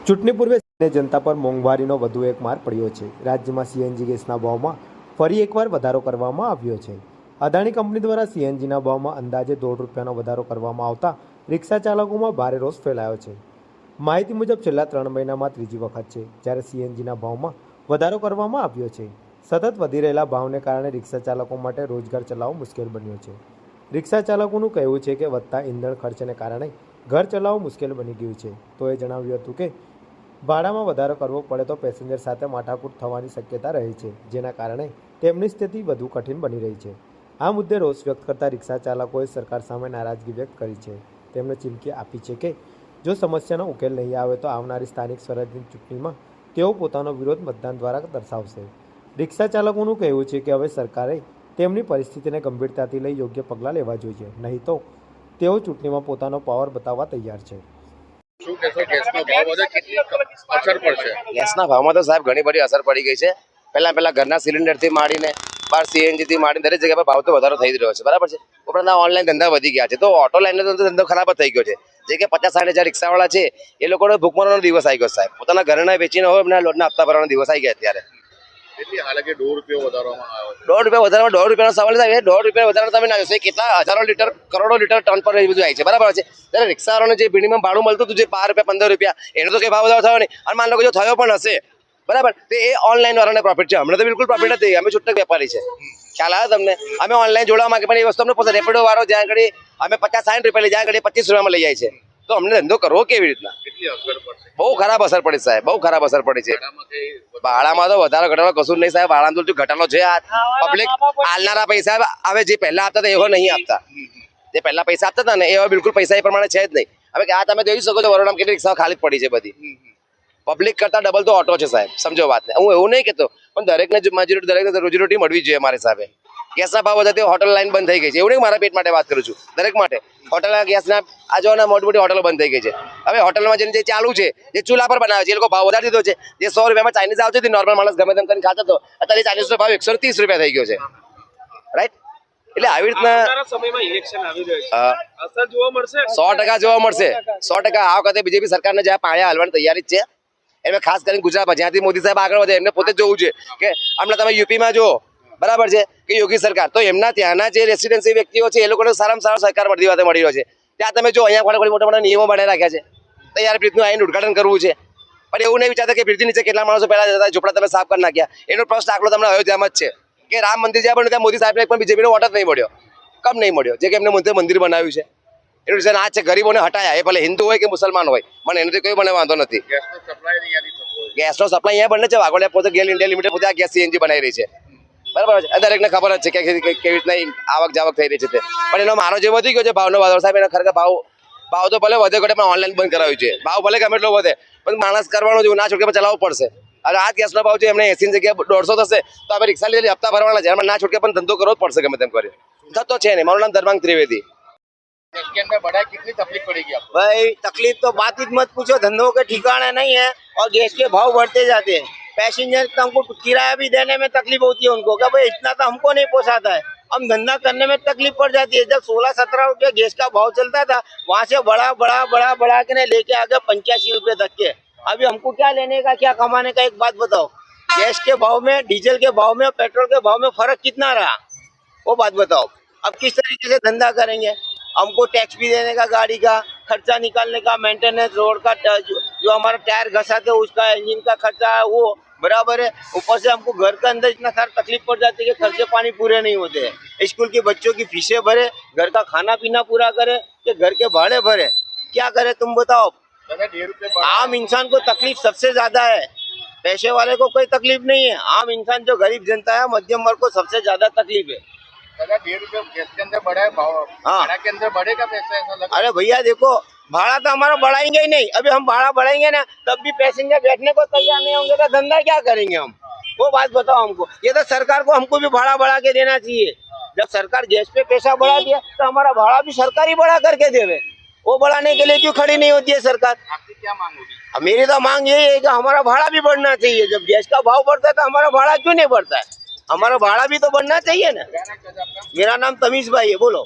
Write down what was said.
ચૂંટણી પૂર્વે જનતા પર મોંઘવારીનો વધુ એક માર પડ્યો છે। રાજ્યમાં સીએનજી ગેસના ભાવમાં ફરી એકવાર વધારો કરવામાં આવ્યો છે। અદાણી કંપની દ્વારા સીએનજીના ભાવમાં અંદાજે ₹1.5નો વધારો કરવામાં આવતા રિક્ષા ચાલકોમાં ભારે રોષ ફેલાયો છે। માહિતી મુજબ છેલ્લા 3 મહિનામાં ત્રીજી વખત છે જ્યારે સીએનજીના ભાવમાં વધારો કરવામાં આવ્યો છે। સતત વધી રહેલા ભાવને કારણે રિક્ષા ચાલકો માટે રોજગાર ચલાવવો મુશ્કેલ બન્યો છે। રિક્ષા ચાલકોનું કહેવું છે કે વધતા ઈંધણ ખર્ચને કારણે ઘર ચલાવવું મુશ્કેલ બની ગયું છે। તો એ જણાવ્યું હતું કે ભાડામાં વધારો કરવો પડે તો પેસેન્જર સાથે માથાકૂટ થવાની શક્યતા રહે છે, જેના કારણે તેમની સ્થિતિ વધુ કઠિન બની રહી છે। આ મુદ્દે રોષ વ્યક્ત કરતા રિક્ષા ચાલકોએ સરકાર સામે નારાજગી વ્યક્ત કરી છે। તેમણે ચીમકી આપી છે કે જો સમસ્યાનો ઉકેલ નહીં આવે તો આવનારી સ્થાનિક સ્વરાજની ચૂંટણીમાં તેઓ પોતાનો વિરોધ મતદાન દ્વારા દર્શાવશે। રિક્ષા ચાલકોનું કહેવું છે કે હવે સરકારે તેમની પરિસ્થિતિને ગંભીરતાથી લઈ યોગ્ય પગલાં લેવા જોઈએ, નહીં તો તેઓ ચૂંટણીમાં પોતાનો પાવર બતાવવા તૈયાર છે। શું કહેશો, ગેસનો ભાવ વધે કેટલી અસર પડશે? ગેસના ભાવમાં તો સાહેબ ઘણી બધી અસર પડી ગઈ છે। પહેલા ઘરના સિલિન્ડરથી માંડીને બાર સીએનજીથી માંડીને દરેક જગ્યા પર ભાવ તો વધારો થઈ રહ્યો છે, બરાબર છે। ઉપરાંત ઓનલાઈન ધંધા વધી ગયા છે, તો ઓટો લાઈનનો ધંધો ખરાબ જ થઈ ગયો છે। જે કે 50-60 હજાર રિક્ષાવાળા છે એ લોકોનો ભૂખમરવાનો દિવસ આવી ગયો સાહેબ। પોતાના ઘરના વેચીને હોય એમના લોટના હપ્તા ભરવાનો દિવસ આવી ગયા અત્યારે। એટલી હાલકે ₹1.5 વધારવામાં આવ્યો છે। ₹1.5 વધારવાનો ₹1.5નો સવાલ થાય। ₹1.5 વધારો તમે ના જોશો, કેટલા હજારો લીટર કરોડો લીટર ટન પર એ બધું આવી છે, બરાબર છે। ત્યારે રિક્ષાવાળાને જે મિનિમમ ભાડું મળતું હતું, જે ₹12 ₹15, એનો તો કઈ ભાવ વધારો થયો નહીં। અને માન લો કે જો થયો પણ હશે, બરાબર, તો એ ઓનલાઈન વાળાને પ્રોફિટ છે। અમને તો બિલકુલ પ્રોફિટ નથી, અમે છૂટક વેપારી છે। ખ્યાલ આવે તમને? અમે ઓનલાઈન જોડવા માંગે પણ એ વસ્તુ અમને પોતે રેપિડો વાળો જ્યાં આગળ અમે ₹50-60 લઈ, જ્યાં આગળ ₹25 લઈ જાય છે, તો અમને ધંધો કરવો કેવી રીતના? કેટલી અસર પડશે? બહુ ખરાબ અસર પડી સાહેબ, બહુ ખરાબ અસર પડી છે। ભાડામાં તો વધારો ઘટાડો કશું નહીં સાહેબ। ભાડામાં તો ઘટાડો છે, આ પબ્લિક આલનારા પૈસા હવે જે પહેલા આપતા હતા એવો નહીં આપતા। જે પહેલા પૈસા આપતા હતા ને એવા બિલકુલ પૈસા એ પ્રમાણે છે જ નહીં। હવે આ તમે જોઈ શકો છો વરોડામાં કેટલી રિક્ષાઓ ખાલી પડી છે બધી। પબ્લિક કરતા ડબલ તો ઓટો છે સાહેબ, સમજો વાત ને। હું એવું નહીં કહેતો, પણ દરેકને રોજીરોટી મળવી જોઈએ મારા હિસાબે। ગેસના ભાવ વધે હોટલ લાઈન બંધ થઈ ગઈ છે, એવું નહીં મારા પેટ માટે વાત કરું છું, દરેક માટે। હોટલ ગેસના આ જો મોટી મોટી હોટલો બંધ થઈ ગઈ છે। હવે હોટલમાં જે ચાલુ છે, જે ચૂલા પર બનાવે છે, એ લોકો ભાવ વધારી દીધો છે। જે ₹100 ચાઇનીઝ આવતી હતી, નોર્મલ માણસ ગમે તેમ કરીને ખાતો હતો, અત્યારે ચાઇનીઝનો ભાવ ₹130 થઈ ગયો છે, રાઈટ? એટલે આવી રીતના સમયમાં ઇલેક્શન આવી રહ્યું છે, અસર જોવા મળશે। 100% જોવા મળશે, 100%। આ વખતે બીજેપી સરકારને જ્યાં પાયા હલવાની તૈયારી જ છે, એમાં ખાસ કરીને ગુજરાતમાં જ્યાંથી મોદી સાહેબ આગળ વધે એમને પોતે જોવું છે કે હમણાં તમે યુપીમાં જુઓ, બરાબર છે, કે યોગી સરકાર, તો એમના ત્યાંના જે રેસિડેન્સી વ્યક્તિઓ છે એ લોકોને સારામાં સારો સરકાર મળતી વાત મળી રહ્યો છે। ત્યાં તમે જો અહીંયા મોટા મોટા નિયમો બનાવી રાખ્યા છે, તૈયાર બ્રિજનું આવીને ઉદઘાટન કરવું છે, પણ એવું નહીં વિચારતા કે બ્રિજની નીચે કેટલા માણસો પહેલા જતા ઝોપડા તમે સાફ કરી નાખ્યા। એનો પ્રશ્ન દાખલો તમને અયોધ્યામાં જ છે કે રામ મંદિર જ્યાં બન્યું ત્યાં મોદી સાહેબને પણ બીજેપીનો વોટ જ નહીં મળ્યો। કમ નહીં મળ્યો? જે કે એમને મંદિર બનાવ્યું છે એનું રીઝન આ છે, ગરીબોને હટાયા, એ ભલે હિન્દુ હોય કે મુસલમાન હોય, મને એનાથી કોઈ મને વાંધો નથી। ગેસનો સપ્લાય અહીંયા બને છે, વાઘોડિયા પોતે ગેલ ઇન્ડિયા લિમિટેડ પોતે આ ગેસ સીએનજી બનાવી રહી છે, બરાબર છે। દરેકને ખબર જ છે કે કેવી રીતના આવક જાવક થઈ રહી છે તે, પણ એનો મારો જે વધી ગયો છે ભાવનો વધારો સાહેબ, એના ખરેખર ભાવ તો ભલે વધે ઘટે પણ ઓનલાઈન બંધ કરાવ્યું છે। ભાવ ભલે ગમે એટલો વધે પણ માણસ કરવાનો જો ના છૂટકે ચલાવવું પડશે। અને આ ગેસનો ભાવ છે એમને 80ની જગ્યાએ 150 થશે, તો અમે રિક્ષા લીધેલી હપ્તા ભરવાના છે, એમાં ના છૂટકે પણ ધંધો કરવો જ પડશે ગમે તેમ કરી। થતો છે નહીં। મારું નામ ધર્માંગ ત્રિવેદી। इसके अंदर बढ़ा कितनी तकलीफ पड़ेगी आपको? भाई तकलीफ तो बात ही मत पूछो, धंधों के ठिकाने नहीं है और गैस के भाव बढ़ते जाते हैं। पैसेंजर को हमको किराया भी देने में तकलीफ होती है उनको, कि भाई इतना तो हमको नहीं पोसाता है। हम धंधा करने में तकलीफ पड़ जाती है। जब 16-17 रुपये गैस का भाव चलता था, वहाँ से बढ़ा के लेके आ गए 85 रुपये तक के। अभी हमको क्या लेने का, क्या कमाने का? एक बात बताओ, गैस के भाव में, डीजल के भाव में, पेट्रोल के भाव में फर्क कितना रहा, वो बात बताओ। अब किस तरीके से धंधा करेंगे? हमको टैक्स भी देने का, गाड़ी का खर्चा निकालने का, मेंटेनेंस, रोड का जो हमारा टायर घसाते हैं उसका, इंजन का खर्चा है वो बराबर है। ऊपर से हमको घर के अंदर इतना सारा तकलीफ पड़ जाती है कि खर्चे पानी पूरे नहीं होते हैं। स्कूल के बच्चों की फीसें भरे, घर का खाना पीना पूरा करे, कि घर के भाड़े भरे, क्या करे तुम बताओ। आम इंसान को तकलीफ सबसे ज्यादा है, पैसे वाले को कोई तकलीफ नहीं है। आम इंसान जो गरीब जनता है, मध्यम वर्ग को सबसे ज्यादा तकलीफ है। ₹1.5 गैस के अंदर बढ़ा है भाव, भाड़ा के अंदर बढ़ेगा पैसा, ऐसा लग? अरे भैया देखो, भाड़ा तो हमारा बढ़ाएंगे ही नहीं। अभी हम भाड़ा बढ़ाएंगे ना, तब भी पैसेंजर बैठने को तैयार नहीं होंगे, तो धंधा क्या करेंगे हम? वो बात बताओ हमको। ये तो सरकार को हमको भी भाड़ा बढ़ा के देना चाहिए। जब सरकार गैस पे पैसा बढ़ा दिया तो हमारा भाड़ा भी सरकार ही बढ़ा करके देवे। वो बढ़ाने के लिए क्यों खड़ी नहीं होती है सरकार? आपकी क्या मांग होगी? मेरी तो मांग यही है कि हमारा भाड़ा भी बढ़ना चाहिए। जब गैस का भाव बढ़ता है तो हमारा भाड़ा क्यों नहीं बढ़ता है? हमारा भाड़ा भी तो बढ़ना चाहिए ना। मेरा नाम तमीज भाई है। बोलो।